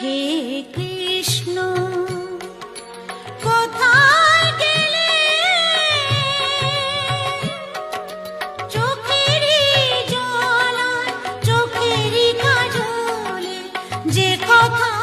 হে কৃষ্ণ কোথায় গেলে চোখেরই জল চোখেরই কাজলে যে কথা